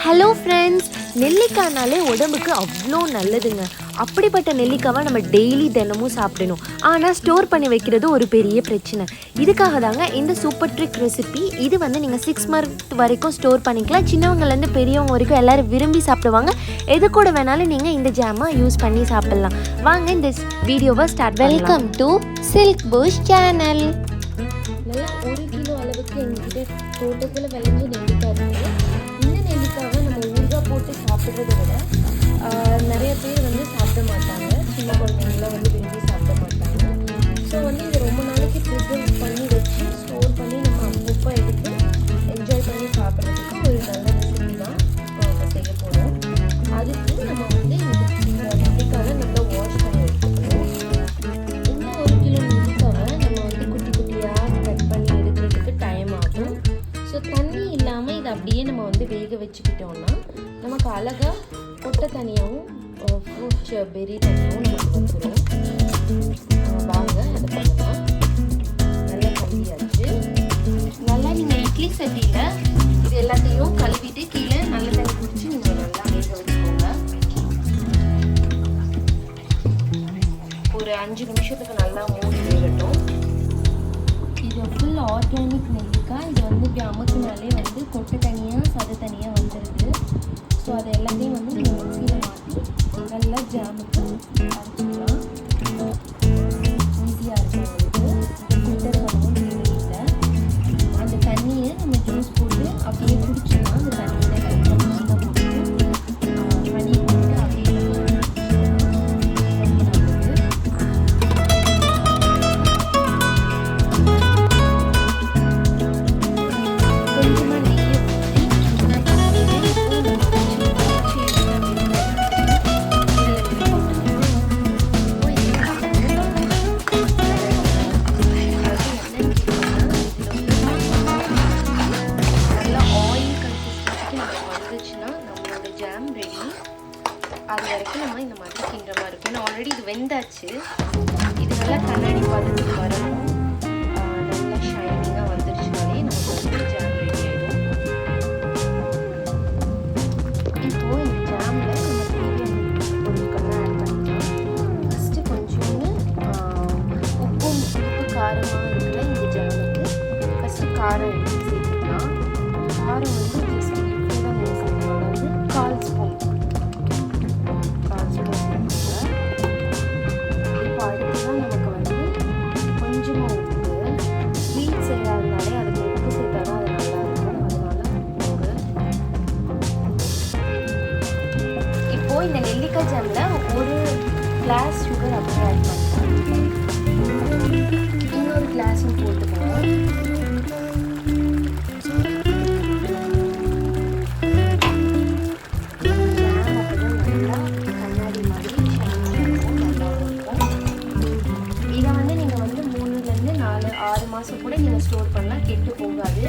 Hello friends, நெல்லிக்காய்னாலே உடம்புக்கு அவ்வளோ நல்லதுங்க. அப்படிப்பட்ட நெல்லிக்காவை நம்ம டெய்லி தினமும் சாப்பிடணும். ஆனால் ஸ்டோர் பண்ணி வைக்கிறது ஒரு பெரிய பிரச்சனை. இதுக்காக தாங்க இந்த சூப்பர் ட்ரிக் ரெசிபி. இது நீங்கள் 6 மந்த் வரைக்கும் ஸ்டோர் பண்ணிக்கலாம். சின்னவங்கலேருந்து பெரியவங்க வரைக்கும் எல்லோரும் விரும்பி சாப்பிடுவாங்க. எது கூட வேணாலும் நீங்கள் இந்த ஜாமை யூஸ் பண்ணி சாப்பிட்லாம். வாங்க இந்த வீடியோவை start. Welcome to silk bush channel. நல்லா 1 கிலோ அளவுக்கு எங்ககிட்ட தோட்டத்தில் விளைஞ்ச நெல்லிக்காய் இருக்குது. இந்த நெல்லிக்காவை நம்ம ஊறுகாய் போட்டு சாப்பிட்றத விட நிறைய பேர் சாப்பிட மாட்டாங்க. சின்ன குழந்தைங்களாம் விரும்பி சாப்பிட மாட்டாங்க. ஸோ இது ரொம்ப நாளைக்கு ப்ரிசர்வ் பண்ணி வச்சு ஸ்டோர் பண்ணி நம்ம அப்பப்போ எடுத்து என்ஜாய் பண்ணி சாப்பிட்றதுக்கு ஒரு நல்ல ரெசிபி தான் இப்போ நம்ம செய்ய போகிறோம். அதுக்கு நம்ம இந்த நெல்லிக்காவை நல்லா வாஷ் பண்ணி எடுத்துக்கணும். இந்த 1 கிலோ நெல்லிக்காவை நம்ம குட்டி குட்டியாக கட் பண்ணி எடுக்கிறதுக்கு டைம் ஆகும். ஸோ தண்ணி இல்லாமல் இதை அப்படியே நம்ம வேக வச்சுக்கிட்டோம்னா நமக்கு அழகாக கொட்டை தனியாகவும் ஃப்ரூட் பெரி தனியாகவும் நமக்கு வந்துடும். வாங்க அதை பண்ணலாம். நல்லா கழுவியாச்சு. நல்லா நீங்கள் இட்லி சட்டியில் இது எல்லாத்தையும் கழுவிட்டு கீழே நல்ல தண்ணி குடிச்சு நீங்கள் நல்லா வேக வச்சுக்கோங்க. ஒரு 5 நிமிஷத்துக்கு நல்லா மூடி வேகட்டும். இது ஃபுல் ஆர்கானிக் நெல்லிக்காய். இது இப்படி அமுக்குனாலே கொட்டை தனியாக சதை தனியாக வந்துடுது. ஸோ அது எல்லாத்தையும் நீங்கள் மிக்சியில் மாற்றி நல்லா ஜாமுக்கு அரைச்சிக்கலாம். ஈஸியாக இருக்கும். ஃபில்டர் பண்ணவும் தேவையில்லை. அந்த தண்ணியை நம்ம ஜூஸ் போட்டு அப்படியே குடிச்சோம்னா அந்த தண்ணியில் லைட்டாக மிக்சியில் போட்டு ஹனி போட்டு அப்படியே அது வரைக்கும் நம்ம இந்த மாதிரி கிண்டுற மாதிரி இருக்கும். ஏன்னா ஆல்ரெடி இது வெந்தாச்சு. இது நல்லா கண்ணாடி பதத்துக்கு வரணும். நல்லா ஷைனிங்காக வந்துருச்சுனாலே நமக்கு ஜாம் ரெடி ஆகிடும். இப்போது இந்த ஜாமில் நம்ம தேவையான பொருட்கள்லாம் ஆட் பண்ணிக்கலாம். ஃபஸ்ட்டு கொஞ்சோண்டு உப்பு காரமாக இருக்கிற இந்த ஜாமுக்கு ஃபஸ்ட்டு காரம் எடுத்து சேர்த்துக்கலாம். காரம் ஜஸ்ட் இப்போதான் நீங்கள் சேர்த்துக்கலாம். அதாவது 1/4 ஸ்பூன். இப்போ அடுத்துதான் நமக்கு கொஞ்சமாக உப்பு. ஸ்வீட் செய்யாதனாலே அதுக்கு உப்பு சேர்த்தாதான் அது நல்லாயிருக்கும். அதனால இப்போது இந்த நெல்லிக்காய் ஜாமில் 1 கிளாஸ் சுகர் அப்படியே ஆட் பண்ணலாம். இன்னொரு கிளாஸும் போட்டுக்கணும். கூட நீங்கள் ஸ்டோர் பண்ணலாம். கெட்டு போகாது,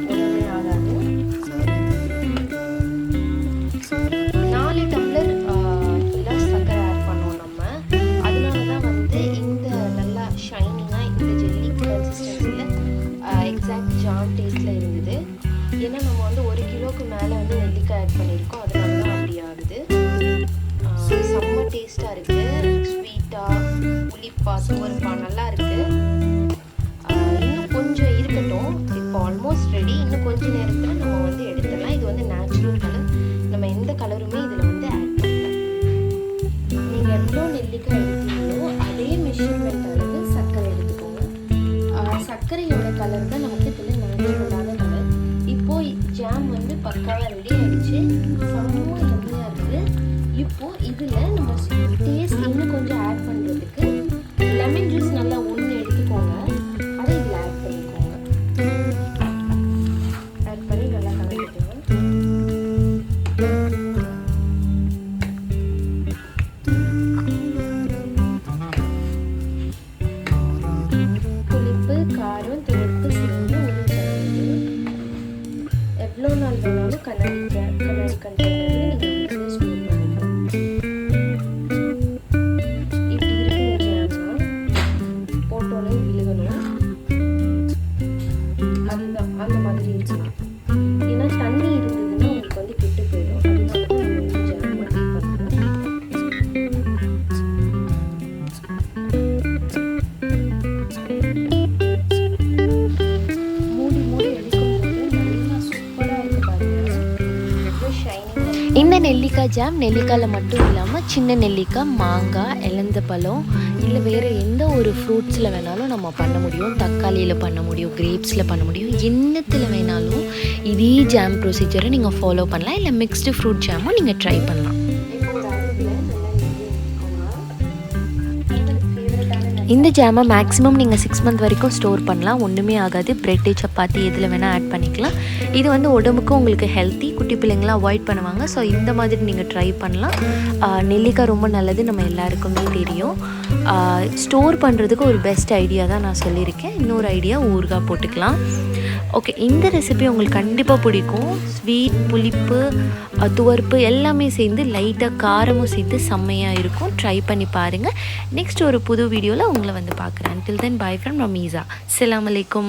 ஒன்றுமே ஆகாது. 4 டம்ளர் சர்க்கரை ஆட் பண்ணோம் நம்ம. அதனால தான் இந்த நல்லா ஷைனிங்காக இந்த ஜெல்லி கன்சிஸ்டன்சியில் எக்ஸாக்ட் ஜாம் டேஸ்ட்டில் இருந்தது. ஏன்னா நம்ம 1 கிலோவுக்கு மேலே நெல்லிக்காய் ஆட் பண்ணியிருக்கோம். அதனால தான் அப்படி ஆகுது. செம்ம டேஸ்ட்டாக இருக்குது. ஸ்வீட்டாக புளிப்பா சுவர்ப்பா நல்லா இருக்குது. கொஞ்சம் இருக்கட்டும். இப்போ ஆல்மோஸ்ட் ரெடி. இன்னும் கொஞ்சம் நேரத்தில் நம்ம எடுத்துடலாம். இது நேச்சுரல் கலர். நம்ம எந்த கலருமே இதில் ஆட் பண்ணலாம். நீங்கள் எவ்வளோ நெல்லிக்காய் எடுத்துக்கோ அதே மெஷர்மெண்ட் அளவு சர்க்கரை எடுத்துக்கோங்க. சர்க்கரையோட கலர் தான் நமக்கு இதில் நேச்சுரலான கலர். இப்போது ஜாம் பக்காவாக ரெடி ஆகிடுச்சு. செம்ம எம்மையாக இருக்குது. இப்போது இதில் நம்ம டேஸ்ட் இன்னும் கொஞ்சம் ஆட் பண்ணுறதுக்கு லெமன் ஜூஸ் நல்லா ஒன்று எடுத்துக்கோங்க. அதை இதில் ஆட் பண்ணிக்கோங்க. ஆட் பண்ணி நல்லா கலந்துக்கோங்க. புளிப்பு காரம் துவர்ப்பு சேர்ந்து ஒரு ஜாம். எவ்வளோ நாள் வேணாலும் கண்ணாடி இந்த நெல்லிக்காய் ஜாம் நெல்லிக்காயில் மட்டும் இல்லாமல் சின்ன நெல்லிக்காய், மாங்காய், இலந்த பழம் இல்லை வேறு எந்த ஒரு ஃப்ரூட்ஸில் வேணாலும் நம்ம பண்ண முடியும். தக்காளியில் பண்ண முடியும், கிரேப்ஸில் பண்ண முடியும், என்னத்தில் வேணாலும் இதே ஜாம் ப்ரொசீஜரை நீங்கள் ஃபாலோ பண்ணலாம். இல்லை மிக்ஸ்டு ஃப்ரூட் ஜாமும் நீங்கள் ட்ரை பண்ணலாம். இந்த ஜாமை மேக்ஸிமம் நீங்கள் 6 மந்த் வரைக்கும் ஸ்டோர் பண்ணலாம். ஒன்றுமே ஆகாது. ப்ரெட்டு, சப்பாத்தி எதில் வேணால் ஆட் பண்ணிக்கலாம். இது வந்து உடம்புக்கும் உங்களுக்கு ஹெல்த்தி. குட்டி பிள்ளைங்களாம் அவாய்ட் பண்ணுவாங்க. ஸோ இந்த மாதிரி நீங்கள் ட்ரை பண்ணலாம். நெல்லிக்காய் ரொம்ப நல்லது, நம்ம எல்லாருக்குமே தெரியும். ஸ்டோர் பண்ணுறதுக்கு ஒரு பெஸ்ட் ஐடியா தான் நான் சொல்லியிருக்கேன். இன்னொரு ஐடியா ஊறுகாய் போட்டுக்கலாம். ஓகே, இந்த ரெசிபி உங்களுக்கு கண்டிப்பாக பிடிக்கும். ஸ்வீட், புளிப்பு, துவர்ப்பு எல்லாமே சேர்ந்து லைட்டாக காரமும் சேர்த்து செம்மையாக இருக்கும். ட்ரை பண்ணி பாருங்கள். நெக்ஸ்ட் ஒரு புது வீடியோவில் உங்களை வந்து பார்க்குறேன். Until then, bye from Ramiza. Assalamu alaikum.